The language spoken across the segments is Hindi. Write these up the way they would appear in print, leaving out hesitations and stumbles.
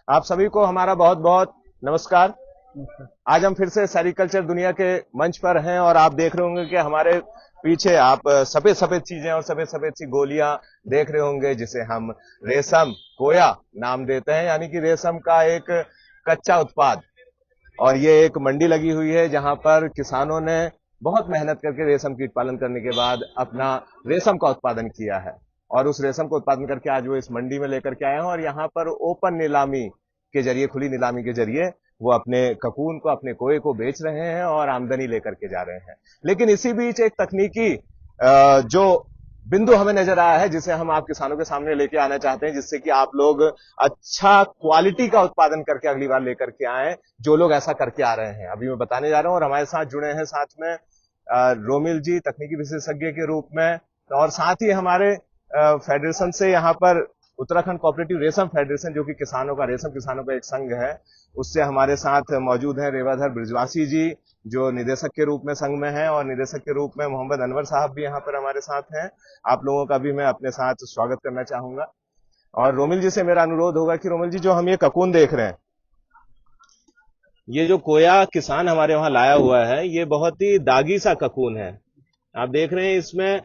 आप सभी को हमारा बहुत बहुत नमस्कार। आज हम फिर से सेरिकल्चर दुनिया के मंच पर हैं और आप देख रहे होंगे कि हमारे पीछे आप सफेद सफेद चीजें और सफेद सफेद सी गोलियां देख रहे होंगे, जिसे हम रेशम कोया नाम देते हैं, यानी कि रेशम का एक कच्चा उत्पाद। और ये एक मंडी लगी हुई है जहां पर किसानों ने बहुत मेहनत करके रेशम कीट पालन करने के बाद अपना रेशम का उत्पादन किया है और उस रेशम को उत्पादन करके आज वो इस मंडी में लेकर के आए हैं और यहाँ पर ओपन नीलामी के जरिए, खुली नीलामी के जरिए वो अपने ककून को, अपने कोए को बेच रहे हैं और आमदनी लेकर के जा रहे हैं। लेकिन इसी बीच एक तकनीकी जो बिंदु हमें नजर आया है, जिसे हम आप किसानों के सामने लेके आना चाहते हैं, जिससे कि आप लोग अच्छा क्वालिटी का उत्पादन करके अगली बार लेकर के आए, जो लोग ऐसा करके आ रहे हैं। अभी मैं बताने जा रहा हूं और हमारे साथ जुड़े हैं साथ में रोमिल जी, तकनीकी विशेषज्ञ के रूप में, और साथ ही हमारे फेडरेशन से यहाँ पर उत्तराखंड कोऑपरेटिव रेशम फेडरेशन, जो कि किसानों का, रेशम किसानों का एक संघ है, उससे हमारे साथ मौजूद हैं रेवाधर ब्रिजवासी जी, जो निदेशक के रूप में संघ में हैं, और निदेशक के रूप में मोहम्मद अनवर साहब भी यहाँ पर हमारे साथ हैं। आप लोगों का भी मैं अपने साथ स्वागत करना चाहूंगा। और रोमिल जी से मेरा अनुरोध होगा कि रोमिल जी, जो हम ये ककून देख रहे हैं, ये जो कोया किसान हमारे वहां लाया हुआ है, ये बहुत ही दागी सा ककून है। आप देख रहे हैं, इसमें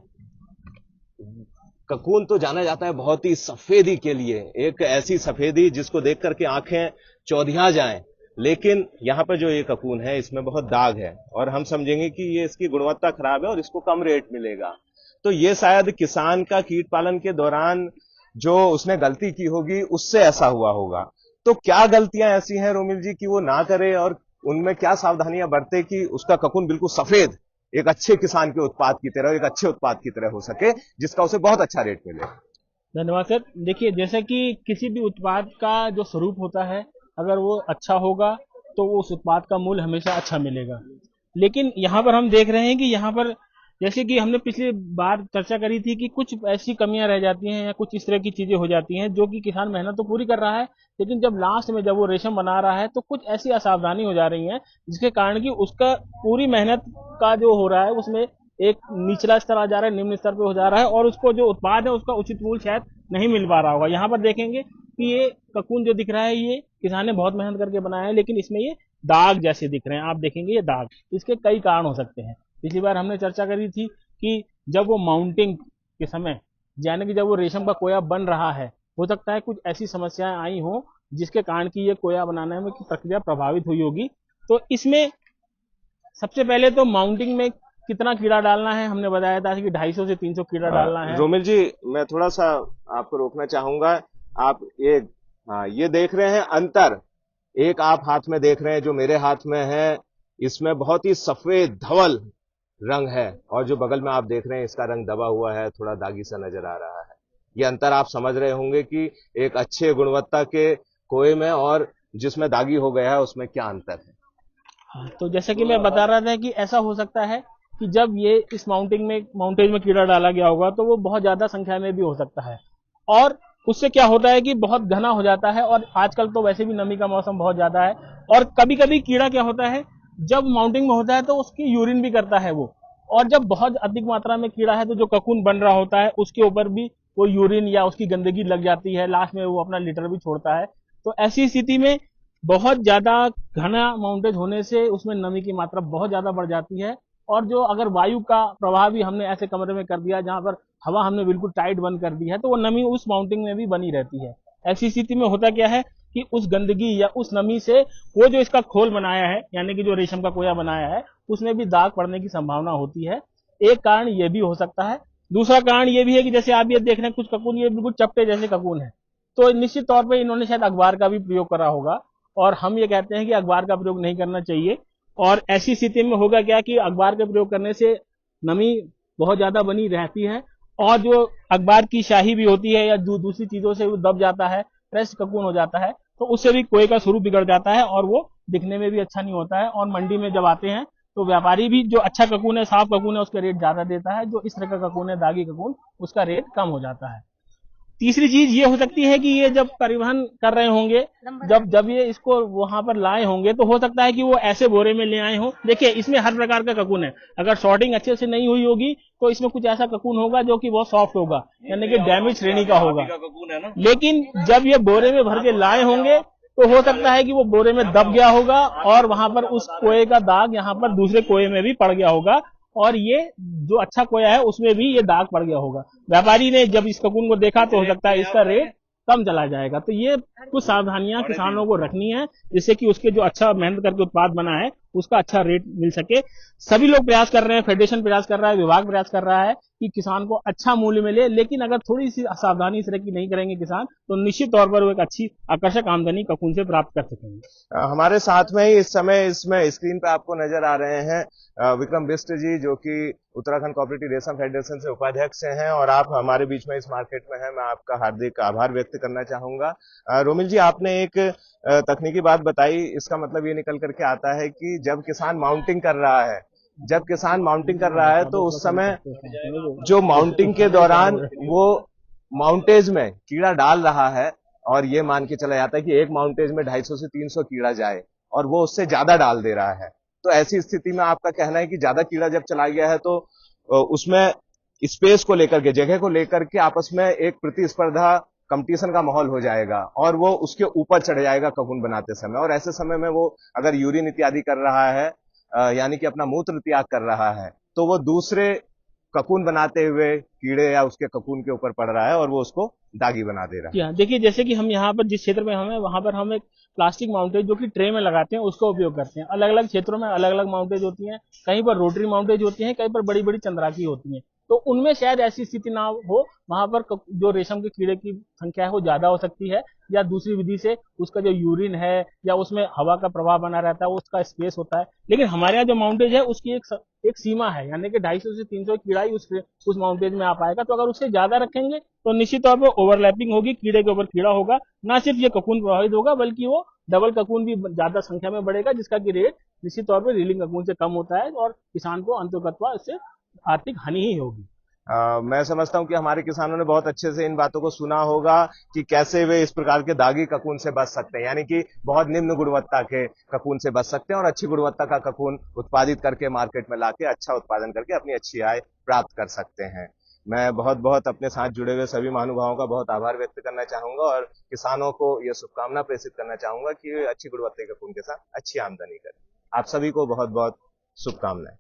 ककून तो जाना जाता है बहुत ही सफेदी के लिए, एक ऐसी सफेदी जिसको देख करके आंखें चौधिया जाएं। लेकिन यहाँ पर जो ये ककून है, इसमें बहुत दाग है और हम समझेंगे कि ये, इसकी गुणवत्ता खराब है और इसको कम रेट मिलेगा। तो ये शायद किसान का कीट पालन के दौरान जो उसने गलती की होगी, उससे ऐसा हुआ होगा। तो क्या गलतियां ऐसी हैं रोमिल जी कि वो ना करे, और उनमें क्या सावधानियां बरते कि उसका ककून बिल्कुल सफेद, एक अच्छे किसान के उत्पाद की तरह, एक अच्छे उत्पाद की तरह हो सके, जिसका उसे बहुत अच्छा रेट मिले। धन्यवाद सर। देखिए, जैसे कि किसी भी उत्पाद का जो स्वरूप होता है, अगर वो अच्छा होगा तो उस उत्पाद का मूल्य हमेशा अच्छा मिलेगा। लेकिन यहाँ पर हम देख रहे हैं कि यहाँ पर, जैसे कि हमने पिछली बार चर्चा करी थी कि कुछ ऐसी कमियां रह जाती हैं या कुछ इस तरह की चीजें हो जाती हैं जो कि किसान मेहनत तो पूरी कर रहा है, लेकिन जब लास्ट में जब वो रेशम बना रहा है तो कुछ ऐसी असावधानी हो जा रही है जिसके कारण कि उसका पूरी मेहनत का जो हो रहा है उसमें एक निचला स्तर आ जा रहा है, निम्न स्तर पे हो जा रहा है, और उसको जो उत्पाद है उसका उचित मूल्य शायद नहीं मिल पा रहा होगा। यहाँ पर देखेंगे कि ये ककून जो दिख रहा है, ये किसान ने बहुत मेहनत करके बनाया है, लेकिन इसमें ये दाग जैसे दिख रहे हैं। आप देखेंगे ये दाग, इसके कई कारण हो सकते हैं। पिछली बार हमने चर्चा करी थी कि जब वो माउंटिंग के समय, यानी कि जब वो रेशम का कोया बन रहा है, हो सकता है कुछ ऐसी समस्याएं आई हो जिसके कारण की ये कोया बनाने में की प्रक्रिया प्रभावित हुई होगी। तो इसमें सबसे पहले तो माउंटिंग में कितना कीड़ा डालना है, हमने बताया था कि 250 से 300 कीड़ा डालना है। रोमिल जी, मैं थोड़ा सा आपको रोकना चाहूंगा। आप ये देख रहे हैं अंतर, एक आप हाथ में देख रहे हैं, जो मेरे हाथ में है, इसमें बहुत ही सफेद धवल रंग है, और जो बगल में आप देख रहे हैं, इसका रंग दबा हुआ है, थोड़ा दागी सा नजर आ रहा है। ये अंतर आप समझ रहे होंगे कि एक अच्छे गुणवत्ता के कोए में और जिसमें दागी हो गया है, उसमें क्या अंतर है। तो जैसे कि मैं बता रहा था कि ऐसा हो सकता है कि जब ये इस माउंटेज में कीड़ा डाला गया होगा तो वो बहुत ज्यादा संख्या में भी हो सकता है, और उससे क्या होता है कि बहुत घना हो जाता है। और आजकल तो वैसे भी नमी का मौसम बहुत ज्यादा है, और कभी कभी कीड़ा क्या होता है, जब माउंटिंग में होता है तो उसकी यूरिन भी करता है वो, और जब बहुत अधिक मात्रा में कीड़ा है तो जो ककून बन रहा होता है उसके ऊपर भी वो यूरिन या उसकी गंदगी लग जाती है, लास्ट में वो अपना लीटर भी छोड़ता है। तो ऐसी स्थिति में बहुत ज्यादा घना माउंटेज होने से उसमें नमी की मात्रा बहुत ज्यादा बढ़ जाती है, और जो अगर वायु का प्रवाह भी हमने ऐसे कमरे में कर दिया जहां पर हवा हमने बिल्कुल टाइट बंद कर दी है, तो वो नमी उस माउंटिंग में भी बनी रहती है। ऐसी स्थिति में होता क्या है कि उस गंदगी या उस नमी से वो जो इसका खोल बनाया है, यानी कि जो रेशम का कोया बनाया है, उसमें भी दाग पड़ने की संभावना होती है। एक कारण ये भी हो सकता है। दूसरा कारण ये भी है कि जैसे आप ये देख रहे हैं, कुछ ककून ये बिल्कुल चपटे जैसे ककून है, तो निश्चित तौर पर इन्होंने शायद अखबार का भी प्रयोग करा होगा, और हम ये कहते हैं कि अखबार का प्रयोग नहीं करना चाहिए। और ऐसी स्थिति में होगा क्या कि अखबार का प्रयोग करने से नमी बहुत ज्यादा बनी रहती है, और जो अखबार की शाही भी होती है या दूसरी चीजों से वो दब जाता है, फ्रेश ककून हो जाता है, तो उससे भी कोए का स्वरूप बिगड़ जाता है और वो दिखने में भी अच्छा नहीं होता है। और मंडी में जब आते हैं तो व्यापारी भी जो अच्छा ककून है, साफ ककून है, उसका रेट ज्यादा देता है, जो इस तरह का ककून है, दागी ककून, उसका रेट कम हो जाता है। तीसरी चीज ये हो सकती है कि ये जब परिवहन कर रहे होंगे, जब ये इसको वहां पर लाए होंगे, तो हो सकता है कि वो ऐसे बोरे में ले आए हो। देखिए, इसमें हर प्रकार का ककून है, अगर सॉर्टिंग अच्छे से नहीं हुई होगी तो इसमें कुछ ऐसा ककून होगा जो कि बहुत सॉफ्ट होगा, यानी कि डैमेज श्रेणी का होगा। लेकिन जब ये बोरे में भर के लाए होंगे तो हो सकता है कि वो बोरे में दब गया होगा और वहां पर उस कोये का दाग यहाँ पर दूसरे कोये में भी पड़ गया होगा, और ये जो अच्छा कोया है उसमें भी ये दाग पड़ गया होगा। व्यापारी ने जब इस ककून को देखा तो हो सकता है इसका रेट कम चला जाएगा। तो ये कुछ सावधानियां किसानों को रखनी है, जिससे कि उसके जो अच्छा मेहनत करके उत्पाद बना है उसका अच्छा रेट मिल सके। सभी लोग प्रयास कर रहे हैं, फेडरेशन प्रयास कर रहा है, विभाग प्रयास कर रहा है कि किसान को अच्छा मूल्य मिले, लेकिन अगर थोड़ी सी सावधानी इस तरह की नहीं करेंगे किसान, तो निश्चित तौर पर वो एक अच्छी आकर्षक आमदनी ककून से प्राप्त कर सकेंगे। हमारे साथ में ही इस समय इसमें स्क्रीन पे आपको नजर आ रहे हैं विक्रम बिष्ट जी, जो कि उत्तराखंड कोऑपरेटिव रेशम फेडरेशन से उपाध्यक्ष हैं, और आप हमारे बीच में इस मार्केट में हैं। मैं आपका हार्दिक आभार व्यक्त करना चाहूंगा। रोमिल जी, आपने एक तकनीकी बात बताई, इसका मतलब ये निकल करके आता है कि जब किसान माउंटिंग कर रहा है, तो उस समय जो माउंटिंग के दौरान वो माउंटेज में कीड़ा डाल रहा है, और ये मान के चला जाता है कि एक माउंटेज में 250 से 300 कीड़ा जाए, और वो उससे ज्यादा डाल दे रहा है। तो ऐसी स्थिति में आपका कहना है कि ज्यादा कीड़ा जब चला गया है तो उसमें स्पेस को लेकर के, जगह को लेकर के आपस में एक प्रतिस्पर्धा, कंपटीशन का माहौल हो जाएगा, और वो उसके ऊपर चढ़ जाएगा ककून बनाते समय। और ऐसे समय में वो अगर यूरिन इत्यादि कर रहा है, यानी कि अपना मूत्र त्याग कर रहा है, तो वो दूसरे ककून बनाते हुए कीड़े या उसके ककून के ऊपर पड़ रहा है, और वो उसको दागी बना दे रहा है। हाँ, देखिए जैसे कि हम यहाँ पर जिस क्षेत्र में हमें, वहां पर हम एक प्लास्टिक माउंटेज जो कि ट्रे में लगाते हैं उसका उपयोग करते हैं। अलग अलग क्षेत्रों में अलग अलग माउंटेज होती हैं, कहीं पर रोटरी माउंटेज होती हैं, कहीं पर बड़ी बड़ी चंद्राकी होती हैं। तो उनमें शायद ऐसी स्थिति ना हो, वहां पर जो रेशम के कीड़े की संख्या है वो ज्यादा हो सकती है, या दूसरी विधि से उसका जो यूरिन है या उसमें हवा का प्रवाह बना रहता है, उसका स्पेस होता है। लेकिन हमारे यहाँ जो माउंटेज है उसकी एक सीमा है, यानी कि 250 से 300 कीड़ा ही उस माउंटेज में आ पाएगा। तो अगर उससे ज्यादा रखेंगे तो निश्चित तौर पर ओवरलैपिंग होगी, कीड़े के ऊपर कीड़ा होगा, ना सिर्फ ये ककून प्रभावित होगा बल्कि वो डबल ककून भी ज्यादा संख्या में बढ़ेगा, जिसका की रेट निश्चित तौर पर रीलिंग ककून से कम होता है, और किसान को अंततः इससे आर्थिक हानि ही होगी। मैं समझता हूं कि हमारे किसानों ने बहुत अच्छे से इन बातों को सुना होगा कि कैसे वे इस प्रकार के दागी ककून से बच सकते हैं, यानी कि बहुत निम्न गुणवत्ता के ककून से बच सकते हैं, और अच्छी गुणवत्ता का ककून उत्पादित करके मार्केट में लाके अच्छा उत्पादन करके अपनी अच्छी आय प्राप्त कर सकते हैं। मैं बहुत बहुत अपने साथ जुड़े हुए सभी महानुभावों का बहुत आभार व्यक्त करना चाहूंगा, और किसानों को यह शुभकामना प्रेषित करना चाहूंगा कि वे अच्छी गुणवत्ता के ककून के साथ अच्छी आमदनी करें। आप सभी को बहुत बहुत शुभकामनाएं।